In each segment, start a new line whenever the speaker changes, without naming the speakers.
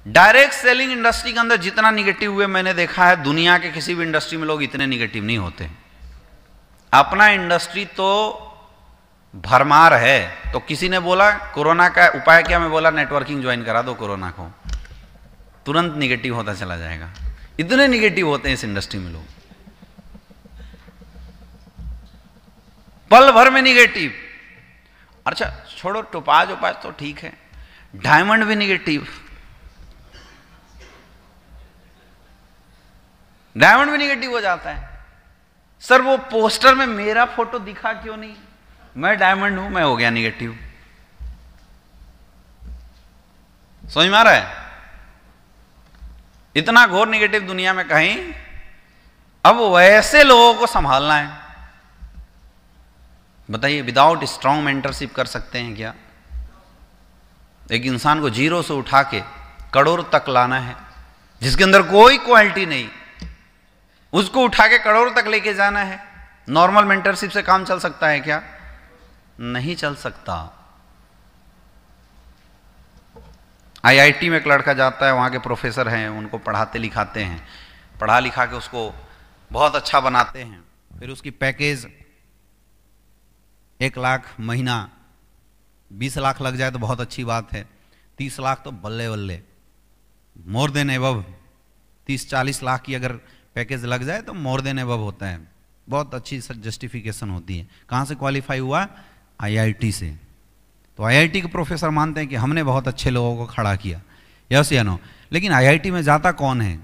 Direct selling industry के अंदर जितना निगेटिव हुए मैंने देखा है, दुनिया के किसी भी इंडस्ट्री में लोग इतने निगेटिव नहीं होते। अपना इंडस्ट्री तो भरमार है। तो किसी ने बोला कोरोना का उपाय क्या, मैं बोला नेटवर्किंग ज्वाइन करा दो कोरोना को, तुरंत निगेटिव होता चला जाएगा। इतने निगेटिव होते हैं इस इंडस्ट्री में लोग, पल भर में निगेटिव। अच्छा छोड़ो, टोपाज उपाज तो ठीक है, डायमंड भी निगेटिव, डायमंड भी निगेटिव हो जाता है। सर वो पोस्टर में मेरा फोटो दिखा क्यों नहीं, मैं डायमंड हूं, मैं हो गया निगेटिव। समझ में आ रहा है? इतना घोर निगेटिव दुनिया में कहीं। अब वैसे लोगों को संभालना है, बताइए विदाउट स्ट्रांग मेंटरशिप कर सकते हैं क्या? एक इंसान को जीरो से उठा के करोड़ तक लाना है, जिसके अंदर कोई क्वालिटी नहीं, उसको उठा के करोड़ तक लेके जाना है। नॉर्मल मेंटरशिप से काम चल सकता है क्या? नहीं चल सकता। आईआईटी में एक लड़का जाता है, वहाँ के प्रोफेसर हैं, उनको पढ़ाते लिखाते हैं, पढ़ा लिखा के उसको बहुत अच्छा बनाते हैं। फिर उसकी पैकेज 1 लाख महीना, 20 लाख लग जाए तो बहुत अच्छी बात है, 30 लाख तो बल्ले बल्ले, मोर देन एबव। 30-40 लाख की अगर पैकेज लग जाए तो मोर देन एबव होता है, बहुत अच्छी जस्टिफिकेशन होती है। कहाँ से क्वालिफाई हुआ? आईआईटी से। तो आईआईटी के प्रोफेसर मानते हैं कि हमने बहुत अच्छे लोगों को खड़ा किया, यस या नो। लेकिन आईआईटी में जाता कौन है?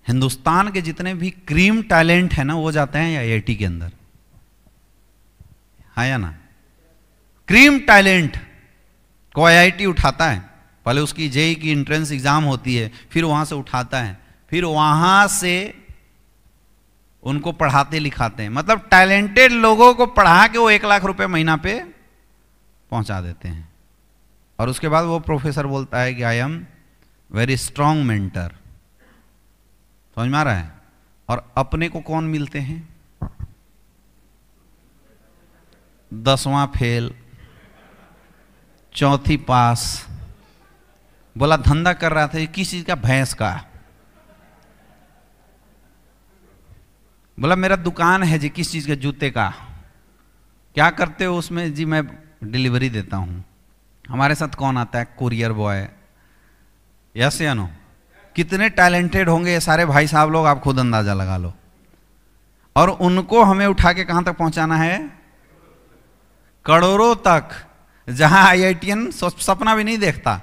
हिंदुस्तान के जितने भी क्रीम टैलेंट है ना, वो जाते हैं आईआईटी के अंदर, है या ना? क्रीम टैलेंट को आईआईटी उठाता है, पहले उसकी जेईई की एंट्रेंस एग्जाम होती है, फिर वहां से उठाता है, फिर वहां से उनको पढ़ाते लिखाते हैं। मतलब टैलेंटेड लोगों को पढ़ा के वो 1 लाख रुपए महीना पे पहुंचा देते हैं। और उसके बाद वो प्रोफेसर बोलता है कि I am very strong mentor. समझ में आ रहा है? और अपने को कौन मिलते हैं? 10वां फेल, 4थी पास। बोला धंधा कर रहा था, किस चीज का? भैंस का। बोला मेरा दुकान है जी, किस चीज के? जूते का। क्या करते हो उसमें? जी मैं डिलीवरी देता हूं। हमारे साथ कौन आता है? Courier boy. यस या नो? कितने टैलेंटेड होंगे ये सारे भाई साहब लोग, आप खुद अंदाजा लगा लो। और उनको हमें उठा के कहां तक पहुंचाना है? करोड़ों तक, जहां आईआईटीएन सपना भी नहीं देखता।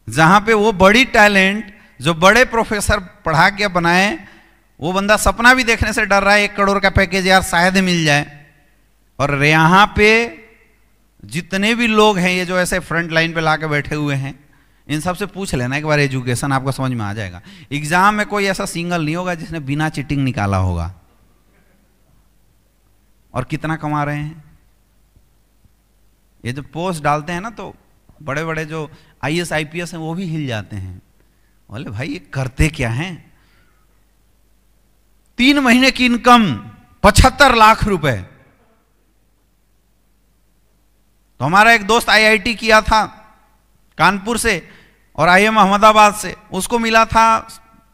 जहां पे वो बड़ी टैलेंट जो बड़े प्रोफेसर पढ़ा के बनाए, वो बंदा सपना भी देखने से डर रहा है 1 करोड़ का पैकेज यार शायद मिल जाए। और यहां पे जितने भी लोग हैं ये जो ऐसे फ्रंट लाइन पे लाके बैठे हुए हैं, इन सब से पूछ लेना एक बार, एजुकेशन आपको समझ में आ जाएगा। एग्जाम में कोई ऐसा सिंगल नहीं होगा जिसने बिना चीटिंग निकाला होगा। और कितना कमा रहे हैं? ये जो पोस्ट डालते हैं ना, तो बड़े बड़े जो आईएएस आईपीएस हैं वो भी हिल जाते हैं। बोले भाई ये करते क्या हैं? 3 महीने की इनकम 75 लाख रुपए। तो हमारा एक दोस्त आईआईटी किया था कानपुर से और आईएम अहमदाबाद से, उसको मिला था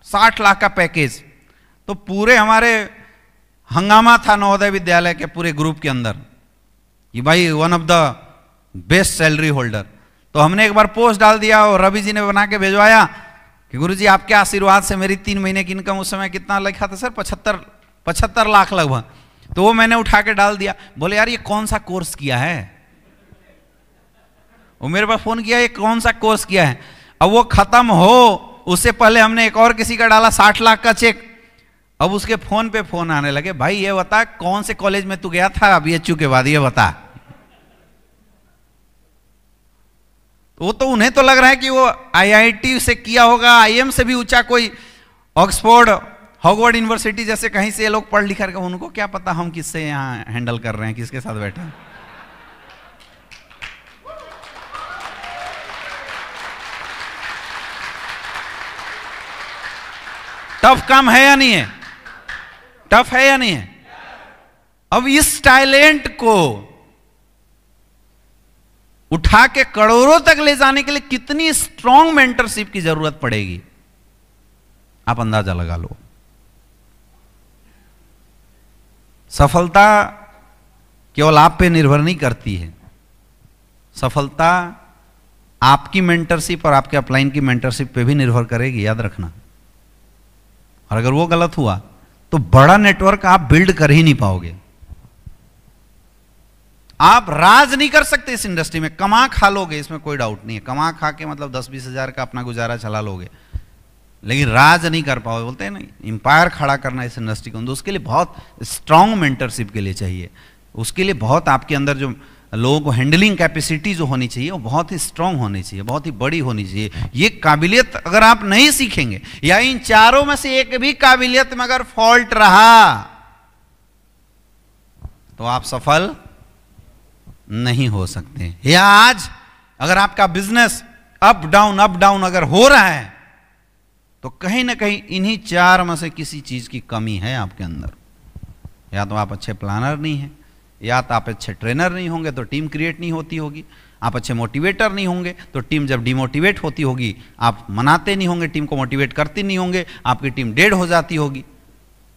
60 लाख का पैकेज। तो पूरे हमारे हंगामा था नवोदय विद्यालय के पूरे ग्रुप के अंदर कि भाई one of the best salary holder. तो हमने एक बार पोस्ट डाल दिया और रवि जी ने बना के भिजवाया कि गुरुजी आपके आशीर्वाद से मेरी 3 महीने की इनकम उस समय कितना लिखा था सर? 75 लाख लगभग। तो वो मैंने उठा के डाल दिया। बोले यार ये कौन सा कोर्स किया है? वो मेरे पास फोन किया, ये कौन सा कोर्स किया है? अब वो खत्म हो उससे पहले हमने एक और किसी का डाला 60 लाख का चेक। अब उसके फोन पे फोन आने लगे, भाई ये बता कौन से कॉलेज में तू गया था बीएचयू के बाद, ये बता। वो तो उन्हें तो लग रहा है कि वो आईआईटी से किया होगा, आईएम से भी ऊंचा कोई ऑक्सफोर्ड हॉगवर्ड यूनिवर्सिटी जैसे कहीं से ये लोग पढ़ लिख करके, उनको क्या पता हम किससे यहाँ हैंडल कर रहे हैं, किसके साथ बैठे हैं। टफ काम है या नहीं है? टफ है या नहीं है? अब इस टैलेंट को उठा के करोड़ों तक ले जाने के लिए कितनी स्ट्रांग मेंटरशिप की जरूरत पड़ेगी, आप अंदाजा लगा लो। सफलता केवल आप पे निर्भर नहीं करती है, सफलता आपकी मेंटरशिप और आपके अपलाइन की मेंटरशिप पे भी निर्भर करेगी, याद रखना। और अगर वो गलत हुआ तो बड़ा नेटवर्क आप बिल्ड कर ही नहीं पाओगे। आप राज नहीं कर सकते इस इंडस्ट्री में, कमा खा लोगे, इसमें कोई डाउट नहीं है, कमा खा के मतलब 10-20 हजार का अपना गुजारा चला लोगे, लेकिन राज नहीं कर पाओगे। बोलते हैं ना, इंपायर खड़ा करना इस इंडस्ट्री को, तो उसके लिए बहुत स्ट्रांग मेंटरशिप के लिए चाहिए, उसके लिए बहुत आपके अंदर जो लोगों को हैंडलिंग कैपेसिटी जो होनी चाहिए वो बहुत ही स्ट्रांग होनी चाहिए, बहुत ही बड़ी होनी चाहिए। ये काबिलियत अगर आप नहीं सीखेंगे, या इन चारों में से एक भी काबिलियत में अगर फॉल्ट रहा तो आप सफल नहीं हो सकते। या आज अगर आपका बिजनेस अप डाउन अगर हो रहा है तो कहीं ना कहीं इन्हीं चार में से किसी चीज की कमी है आपके अंदर। या तो आप अच्छे प्लानर नहीं हैं, या तो आप अच्छे ट्रेनर नहीं होंगे तो टीम क्रिएट नहीं होती होगी, आप अच्छे मोटिवेटर नहीं होंगे तो टीम जब डिमोटिवेट होती होगी आप मनाते नहीं होंगे, टीम को मोटिवेट करती नहीं होंगे, आपकी टीम डेड हो जाती होगी।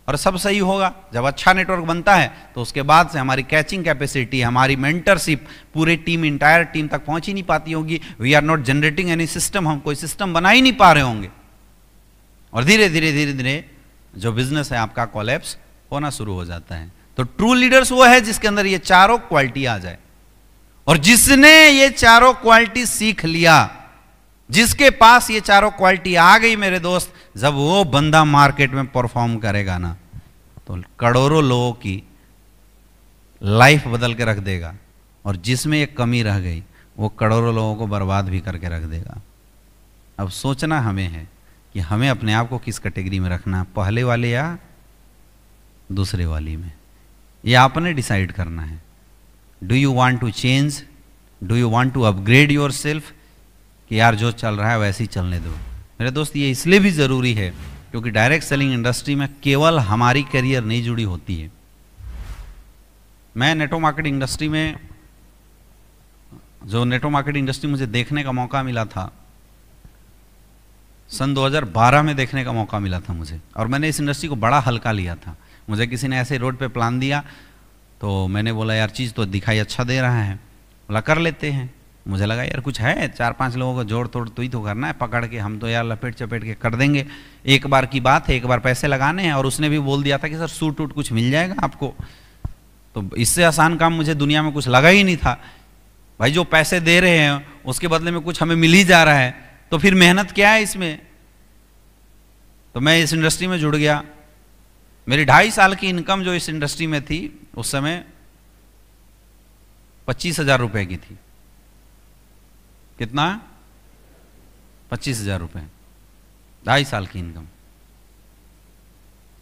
और सब सही होगा जब अच्छा नेटवर्क बनता है तो उसके बाद से हमारी कैचिंग कैपेसिटी, हमारी मेंटरशिप पूरे टीम, इंटायर टीम तक पहुंच ही नहीं पाती होगी। We are not generating any system, हम कोई सिस्टम बना ही नहीं पा रहे होंगे, और धीरे धीरे जो बिजनेस है आपका कोलैप्स होना शुरू हो जाता है। तो ट्रू लीडर्स वो है जिसके अंदर ये चारों क्वालिटी आ जाए, और जिसने ये चारों क्वालिटी सीख लिया, जिसके पास ये चारों क्वालिटी आ गई मेरे दोस्त, जब वो बंदा मार्केट में परफॉर्म करेगा ना तो करोड़ों लोगों की लाइफ बदल के रख देगा, और जिसमें एक कमी रह गई वो करोड़ों लोगों को बर्बाद भी करके रख देगा। अब सोचना हमें है कि हमें अपने आप को किस कैटेगरी में रखना, पहले वाले या दूसरे वाली में, ये आपने डिसाइड करना है। Do you want to change, do you want to upgrade yourself, कि यार जो चल रहा है वैसे ही चलने दो। मेरे दोस्त ये इसलिए भी ज़रूरी है क्योंकि डायरेक्ट सेलिंग इंडस्ट्री में केवल हमारी करियर नहीं जुड़ी होती है। मैं नेटवर्क मार्केटिंग इंडस्ट्री में, जो नेटवर्क मार्केटिंग इंडस्ट्री मुझे देखने का मौका मिला था सन 2012 में देखने का मौका मिला था मुझे, और मैंने इस इंडस्ट्री को बड़ा हल्का लिया था। मुझे किसी ने ऐसे रोड पे प्लान दिया तो मैंने बोला यार चीज़ तो दिखाई अच्छा दे रहा है, बोला कर लेते हैं। मुझे लगा यार कुछ है, 4-5 लोगों को जोड़ तोड़ तो ही तो करना है, पकड़ के हम तो यार लपेट चपेट के कर देंगे, एक बार की बात है, एक बार पैसे लगाने हैं। और उसने भी बोल दिया था कि सर सूट वूट कुछ मिल जाएगा आपको, तो इससे आसान काम मुझे दुनिया में कुछ लगा ही नहीं था। भाई जो पैसे दे रहे हैं उसके बदले में कुछ हमें मिल ही जा रहा है, तो फिर मेहनत क्या है इसमें। तो मैं इस इंडस्ट्री में जुड़ गया। मेरी 2.5 साल की इनकम जो इस इंडस्ट्री में थी उस समय 25,000 रुपए की थी। कितना? 25,000 रुपए, 2.5 साल की इनकम।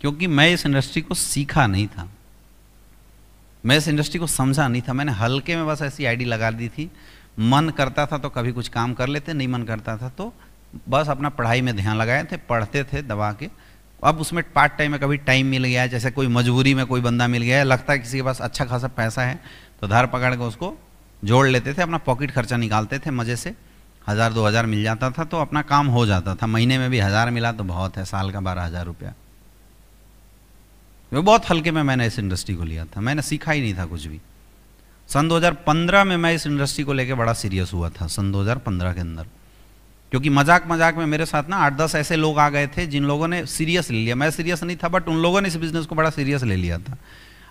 क्योंकि मैं इस इंडस्ट्री को सीखा नहीं था, मैं इस इंडस्ट्री को समझा नहीं था, मैंने हल्के में बस ऐसी आईडी लगा दी थी। मन करता था तो कभी कुछ काम कर लेते, नहीं मन करता था तो बस अपना पढ़ाई में ध्यान लगाए थे, पढ़ते थे दबा के। अब उसमें पार्ट टाइम में कभी टाइम मिल गया है, जैसे कोई मजबूरी में कोई बंदा मिल गया है, लगता है किसी के पास अच्छा खासा पैसा है तो धार पकड़ के उसको जोड़ लेते थे, अपना पॉकेट खर्चा निकालते थे मज़े से। 1,000-2,000 मिल जाता था तो अपना काम हो जाता था। महीने में भी 1,000 मिला तो बहुत है, साल का 12,000 रुपया। वो बहुत हल्के में मैंने इस इंडस्ट्री को लिया था, मैंने सीखा ही नहीं था कुछ भी। सन 2015 में मैं इस इंडस्ट्री को लेकर बड़ा सीरियस हुआ था, सन 2015 के अंदर, क्योंकि मजाक मजाक में मेरे साथ ना 8-10 ऐसे लोग आ गए थे जिन लोगों ने सीरियस ले लिया। मैं सीरियस नहीं था बट उन लोगों ने इस बिज़नेस को बड़ा सीरियस ले लिया था।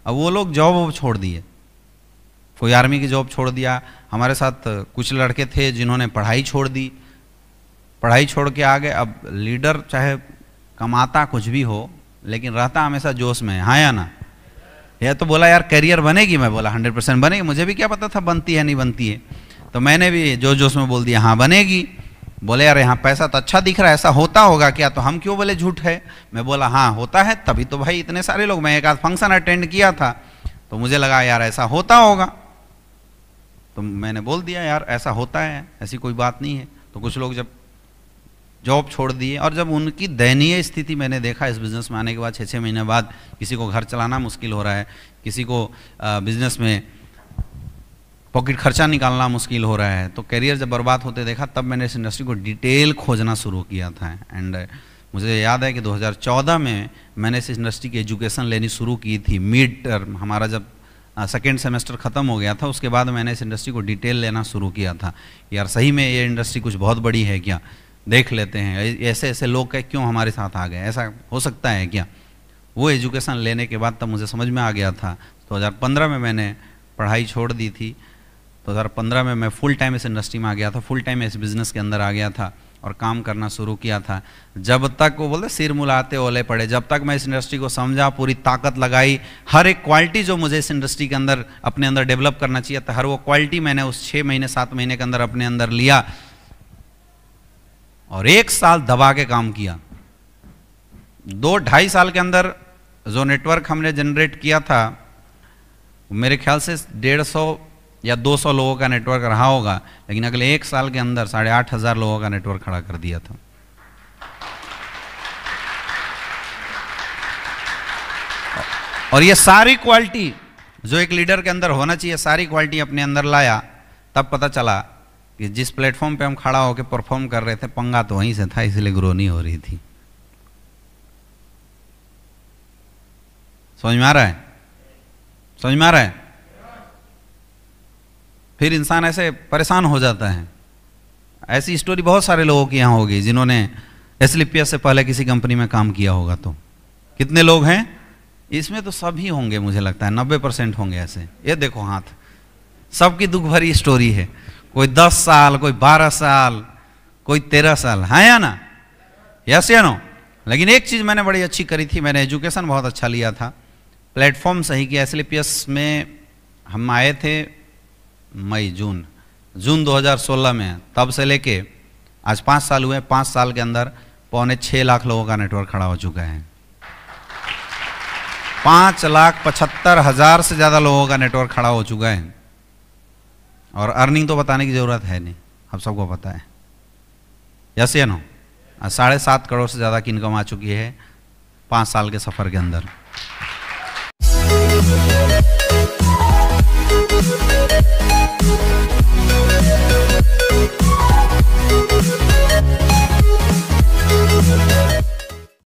अब वो लोग जॉब छोड़ दिए, कोई आर्मी की जॉब छोड़ दिया। हमारे साथ कुछ लड़के थे जिन्होंने पढ़ाई छोड़ दी, पढ़ाई छोड़ के आ गए। अब लीडर चाहे कमाता कुछ भी हो लेकिन रहता हमेशा जोश में, हाँ या ना। यह तो बोला यार करियर बनेगी, मैं बोला 100% बनेगी। मुझे भी क्या पता था बनती है नहीं बनती है, तो मैंने भी जोश में बोल दिया हाँ बनेगी। बोले यार यहाँ पैसा तो अच्छा दिख रहा है, ऐसा होता होगा क्या? तो हम क्यों बोले झूठ है। मैं बोला हाँ होता है, तभी तो भाई इतने सारे लोग, मैं एक आध फंक्शन अटेंड किया था तो मुझे लगा यार ऐसा होता होगा, तो मैंने बोल दिया यार ऐसा होता है, ऐसी कोई बात नहीं है। तो कुछ लोग जब जॉब छोड़ दिए, और जब उनकी दयनीय स्थिति मैंने देखा इस बिज़नेस में आने के बाद, 6-6 महीने बाद किसी को घर चलाना मुश्किल हो रहा है, किसी को बिज़नेस में पॉकेट खर्चा निकालना मुश्किल हो रहा है। तो करियर जब बर्बाद होते देखा तब मैंने इस इंडस्ट्री को डिटेल खोजना शुरू किया था। एंड मुझे याद है कि 2014 में मैंने इस इंडस्ट्री की एजुकेशन लेनी शुरू की थी। मिड टर्म हमारा जब सेकेंड सेमेस्टर ख़त्म हो गया था, उसके बाद मैंने इस इंडस्ट्री को डिटेल लेना शुरू किया था। यार सही में ये इंडस्ट्री कुछ बहुत बड़ी है क्या, देख लेते हैं, ऐसे ऐसे लोग क्यों हमारे साथ आ गए, ऐसा हो सकता है क्या। वो एजुकेशन लेने के बाद तब मुझे समझ में आ गया था। 2015 में मैंने पढ़ाई छोड़ दी थी। 2015 में मैं फुल टाइम इस इंडस्ट्री में आ गया था, फुल टाइम इस बिज़नेस के अंदर आ गया था और काम करना शुरू किया था। जब तक वो बोलते सिर मुलाते ओले पड़े, जब तक मैं इस इंडस्ट्री को समझा, पूरी ताकत लगाई, हर एक क्वालिटी जो मुझे इस इंडस्ट्री के अंदर अपने अंदर डेवलप करना चाहिए था, हर वो क्वालिटी मैंने उस 6 महीने 7 महीने के अंदर अपने अंदर लिया और 1 साल दबा के काम किया। 2-2.5 साल के अंदर जो नेटवर्क हमने जनरेट किया था, मेरे ख्याल से 150 या 200 लोगों का नेटवर्क रहा होगा, लेकिन अगले 1 साल के अंदर 8,500 लोगों का नेटवर्क खड़ा कर दिया था। और ये सारी क्वालिटी जो एक लीडर के अंदर होना चाहिए, सारी क्वालिटी अपने अंदर लाया। तब पता चला कि जिस प्लेटफॉर्म पे हम खड़ा होकर परफॉर्म कर रहे थे, पंगा तो वहीं से था, इसलिए ग्रो नहीं हो रही थी। समझ में आ रहा है? समझ में आ रहा है? फिर इंसान ऐसे परेशान हो जाता है। ऐसी स्टोरी बहुत सारे लोगों की यहाँ होगी जिन्होंने एसलीपीएस से पहले किसी कंपनी में काम किया होगा। तो कितने लोग हैं इसमें? तो सभी होंगे, मुझे लगता है 90% होंगे ऐसे। ये देखो हाथ, सबकी दुख भरी स्टोरी है। कोई 10 साल, कोई 12 साल, कोई 13 साल, हाँ या ना? यस या नो? लेकिन एक चीज़ मैंने बड़ी अच्छी करी थी, मैंने एजुकेशन बहुत अच्छा लिया था, प्लेटफॉर्म सही किया। एसलीपीएस में हम आए थे जून 2016 में, तब से लेके आज 5 साल हुए। 5 साल के अंदर 6.25 लाख लोगों का नेटवर्क खड़ा हो चुका है। 5,75,000 से ज़्यादा लोगों का नेटवर्क खड़ा हो चुका है। और अर्निंग तो बताने की ज़रूरत है नहीं, आप सबको पता है। यस या नो? 7.5 करोड़ से ज़्यादा की इनकम आ चुकी है 5 साल के सफ़र के अंदर।